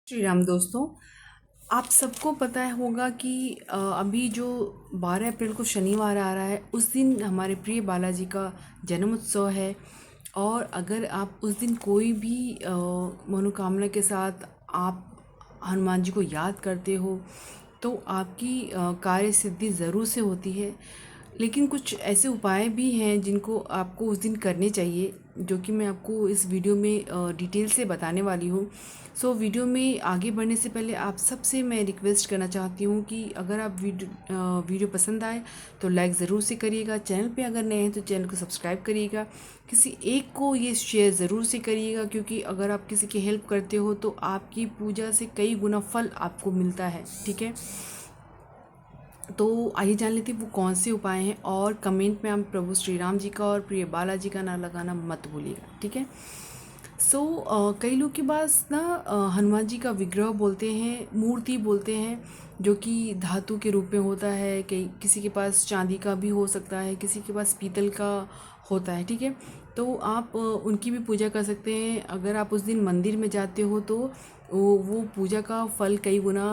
श्री राम दोस्तों, आप सबको पता है होगा कि अभी जो 12 अप्रैल को शनिवार आ रहा है उस दिन हमारे प्रिय बालाजी का जन्म उत्सव है। और अगर आप उस दिन कोई भी मनोकामना के साथ आप हनुमान जी को याद करते हो तो आपकी कार्य सिद्धि ज़रूर से होती है। लेकिन कुछ ऐसे उपाय भी हैं जिनको आपको उस दिन करने चाहिए, जो कि मैं आपको इस वीडियो में डिटेल से बताने वाली हूँ। सो वीडियो में आगे बढ़ने से पहले आप सबसे मैं रिक्वेस्ट करना चाहती हूँ कि अगर आप वीडियो पसंद आए तो लाइक ज़रूर से करिएगा। चैनल पे अगर नए हैं तो चैनल को सब्सक्राइब करिएगा। किसी एक को ये शेयर ज़रूर से करिएगा, क्योंकि अगर आप किसी की हेल्प करते हो तो आपकी पूजा से कई गुना फल आपको मिलता है। ठीक है, तो आइए जान लेते हैं वो कौन से उपाय हैं। और कमेंट में आप प्रभु श्री राम जी का और प्रिय बालाजी का नाम लगाना मत भूलिएगा। ठीक है। कई लोग के पास ना हनुमान जी का विग्रह बोलते हैं, मूर्ति बोलते हैं, जो कि धातु के रूप में होता है। कई किसी के पास चांदी का भी हो सकता है, किसी के पास पीतल का होता है। ठीक है, तो आप उनकी भी पूजा कर सकते हैं। अगर आप उस दिन मंदिर में जाते हो तो वो पूजा का फल कई गुना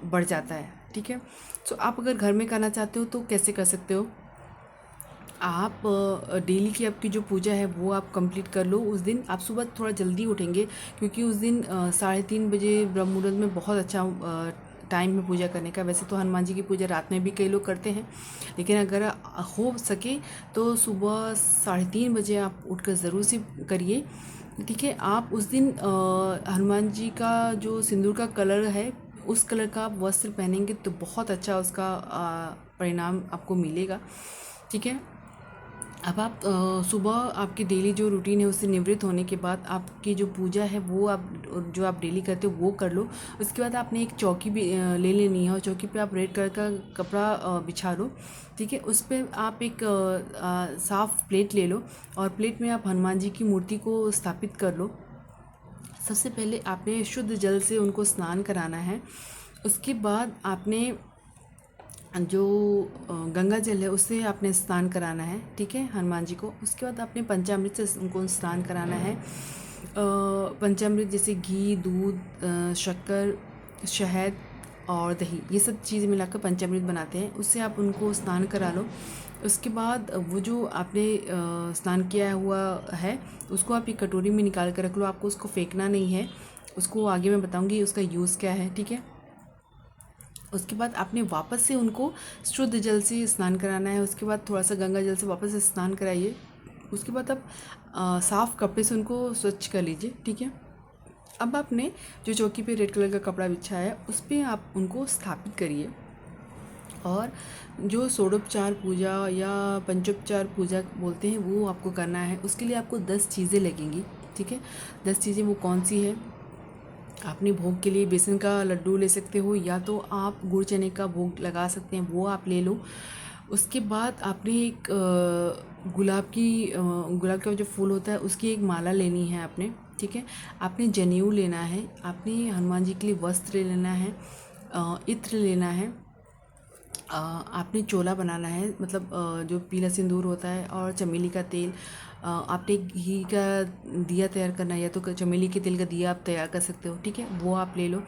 बढ़ जाता है। ठीक है, आप अगर घर में करना चाहते हो तो कैसे कर सकते हो। आप डेली की आपकी जो पूजा है वो आप कंप्लीट कर लो। उस दिन आप सुबह थोड़ा जल्दी उठेंगे, क्योंकि उस दिन 3:30 बजे ब्रह्म मुहूर्त में बहुत अच्छा टाइम है पूजा करने का। वैसे तो हनुमान जी की पूजा रात में भी कई लोग करते हैं, लेकिन अगर हो सके तो सुबह 3:30 बजे आप उठकर ज़रूर से करिए। ठीक है, आप उस दिन हनुमान जी का जो सिंदूर का कलर है उस कलर का आप वस्त्र पहनेंगे तो बहुत अच्छा उसका परिणाम आपको मिलेगा। ठीक है, अब आप सुबह आपकी डेली जो रूटीन है उससे निवृत्त होने के बाद आपकी जो पूजा है वो आप जो आप डेली करते हो वो कर लो। उसके बाद आपने एक चौकी भी ले लेनी है, और चौकी पे आप रेड कलर का कपड़ा बिछा लो। ठीक है, उस पर आप एक साफ़ प्लेट ले लो, और प्लेट में आप हनुमान जी की मूर्ति को स्थापित कर लो। सबसे पहले आपने शुद्ध जल से उनको स्नान कराना है। उसके बाद आपने जो गंगा जल है उससे आपने स्नान कराना है। ठीक है, हनुमान जी को। उसके बाद आपने पंचामृत से उनको स्नान कराना है। पंचामृत जैसे घी, दूध, शक्कर, शहद और दही, ये सब चीज़ मिलाकर पंचामृत बनाते हैं। उससे आप उनको स्नान करा लो। उसके बाद वो जो आपने स्नान किया हुआ है उसको आप एक कटोरी में निकाल कर रख लो। आपको उसको फेंकना नहीं है, उसको आगे मैं बताऊंगी उसका यूज़ क्या है। ठीक है, उसके बाद आपने वापस से उनको शुद्ध जल से स्नान कराना है। उसके बाद थोड़ा सा गंगा जल से वापस से स्नान कराइए। उसके बाद आप साफ़ कपड़े से उनको स्वच्छ कर लीजिए। ठीक है, अब आपने जो चौकी पे रेड कलर का कपड़ा बिछाया है उस पर आप उनको स्थापित करिए। और जो षोडोपचार पूजा या पंचोपचार पूजा बोलते हैं वो आपको करना है। उसके लिए आपको 10 चीज़ें लगेंगी। ठीक है, 10 चीज़ें वो कौन सी है। आपने भोग के लिए बेसन का लड्डू ले सकते हो, या तो आप गुड़ चने का भोग लगा सकते हैं, वो आप ले लो। उसके बाद आपने एक गुलाब का जो फूल होता है उसकी एक माला लेनी है आपने। ठीक है, आपने जनेऊ लेना है, आपने हनुमान जी के लिए वस्त्र लेना है, इत्र लेना है, आपने चोला बनाना है, मतलब जो पीला सिंदूर होता है, और चमेली का तेल। आपने घी का दिया तैयार करना है, या तो चमेली के तेल का दिया आप तैयार कर सकते हो। ठीक है, वो आप ले लो।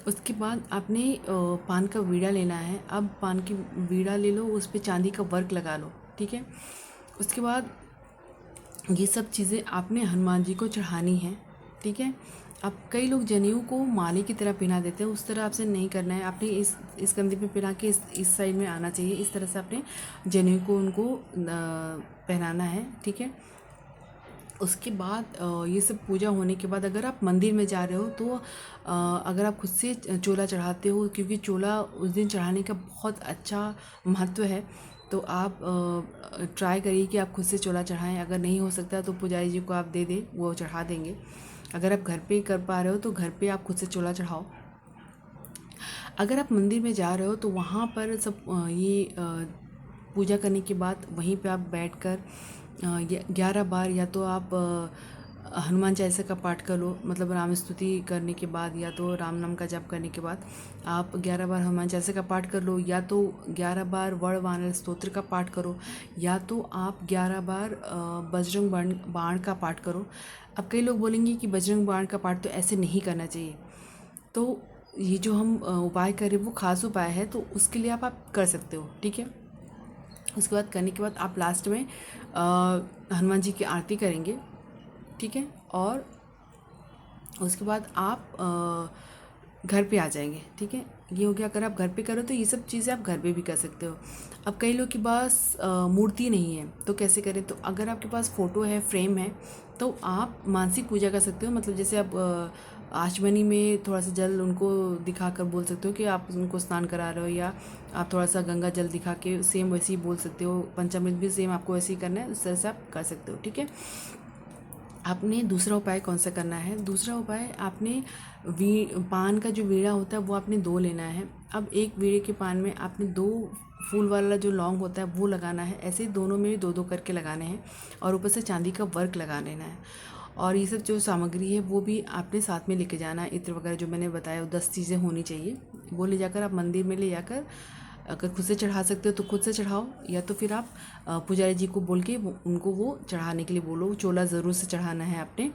उसके बाद आपने पान का वीड़ा लेना है। अब पान की वीड़ा ले लो, उस पर चांदी का वर्क लगा लो। ठीक है, उसके बाद ये सब चीज़ें आपने हनुमान जी को चढ़ानी है। ठीक है, अब कई लोग जनेऊ को माले की तरह पहना देते हैं, उस तरह आपसे नहीं करना है। आपने इस कंधे पे पहना के इस साइड में आना चाहिए। इस तरह से आपने जनेऊ को उनको पहनाना है। ठीक है, उसके बाद ये सब पूजा होने के बाद अगर आप मंदिर में जा रहे हो तो अगर आप खुद से चोला चढ़ाते हो, क्योंकि चोला उस दिन चढ़ाने का बहुत अच्छा महत्व है, तो आप ट्राई करिए कि आप खुद से चोला चढ़ाएं। अगर नहीं हो सकता तो पुजारी जी को आप दे दें, वो चढ़ा देंगे। अगर आप घर पे कर पा रहे हो तो घर पे आप खुद से चोला चढ़ाओ। अगर आप मंदिर में जा रहे हो तो वहाँ पर सब पूजा करने के बाद वहीं पे आप बैठकर 11 बार या तो आप हनुमान चालीसा का पाठ कर लो, मतलब राम स्तुति करने के बाद, या तो राम नाम का जाप करने के बाद आप 11 बार हनुमान चालीसा का पाठ कर लो, या तो 11 बार वड़ वानर स्तोत्र का पाठ करो, या तो आप 11 बार बजरंग बाण का पाठ करो। अब कई लोग बोलेंगे कि बजरंग बाण का पाठ तो ऐसे नहीं करना चाहिए। तो ये जो हम उपाय करें वो खास उपाय है, तो उसके लिए आप कर सकते हो, ठीक है। उसके बाद करने के बाद आप लास्ट में हनुमान जी की आरती करेंगे, ठीक है। और उसके बाद आप घर पे आ जाएंगे, ठीक है। ये हो गया। अगर आप घर पे करो तो ये सब चीज़ें आप घर पे भी कर सकते हो। अब कई लोग के पास मूर्ति नहीं है तो कैसे करें, तो अगर आपके पास फ़ोटो है, फ्रेम है, तो आप मानसिक पूजा कर सकते हो। मतलब जैसे आप आचमनी में थोड़ा सा जल उनको दिखाकर बोल सकते हो कि आप उनको स्नान करा रहे हो, या आप थोड़ा सा गंगा जल दिखा के सेम वैसे ही बोल सकते हो। पंचामृत भी सेम आपको वैसे ही करना है, उस तरह से आप कर सकते हो, ठीक है। आपने दूसरा उपाय कौन सा करना है, दूसरा उपाय आपने पान का जो वीड़ा होता है वो आपने 2 लेना है। अब एक वीड़े के पान में आपने 2 फूल वाला जो लौंग होता है वो लगाना है। ऐसे दोनों में भी 2-2 करके लगाने हैं, और ऊपर से चांदी का वर्क लगा लेना है। और ये सब जो सामग्री है वो भी आपने साथ में लेके जाना है। इत्र वगैरह जो मैंने बताया वो 10 चीज़ें होनी चाहिए, वो ले जाकर आप मंदिर में ले जाकर, अगर खुद से चढ़ा सकते हो तो खुद से चढ़ाओ, या तो फिर आप पुजारी जी को बोल के उनको वो चढ़ाने के लिए बोलो। चोला ज़रूर से चढ़ाना है आपने।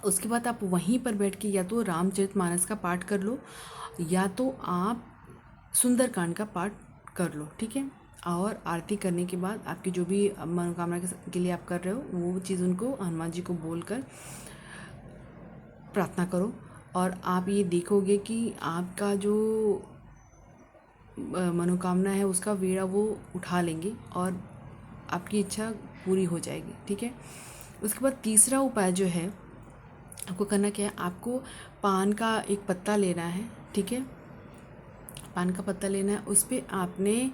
उसके बाद आप वहीं पर बैठ के या तो रामचरितमानस का पाठ कर लो, या तो आप सुंदरकांड का पाठ कर लो, ठीक है। और आरती करने के बाद आपकी जो भी मनोकामना के लिए आप कर रहे हो वो चीज़ उनको, हनुमान जी को बोलकर प्रार्थना करो। और आप ये देखोगे कि आपका जो मनोकामना है उसका वीड़ा वो उठा लेंगे और आपकी इच्छा पूरी हो जाएगी, ठीक है। उसके बाद तीसरा उपाय जो है आपको करना क्या है, आपको पान का एक पत्ता लेना है, ठीक है। पान का पत्ता लेना है, उस पर आपने